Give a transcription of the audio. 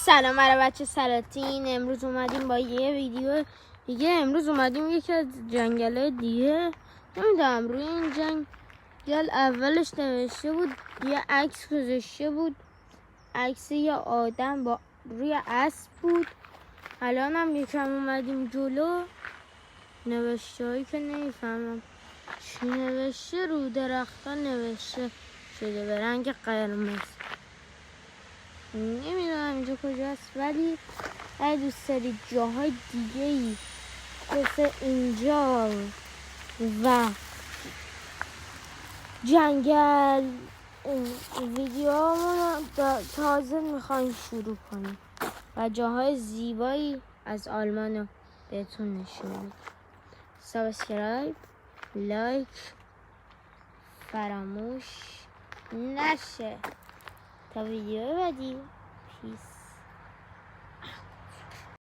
سلام برای بچه سلاطین. امروز اومدیم با یه ویدیو دیگه. امروز اومدیم یکی از جنگل دیگه. نمیدونم روی این جنگل اولش نوشته بود، یه عکس گذاشته بود، عکس یه آدم با روی اسب بود. الان هم یکم اومدیم جلو، نوشته هایی که نمیفهمم چی نوشته، رو درختان نوشته شده به رنگ قرمز. نمیدونم اینجا کجاست، ولی اگه دوست دارید جاهای دیگه ای مثل اینجا و جنگل ویدیوهامون تازه میخوایم شروع کنیم و جاهای زیبایی از آلمان رو بهتون نشون میدیم. سابسکرایب، لایک فراموش نشه تا ویدیو بعدی. پیس.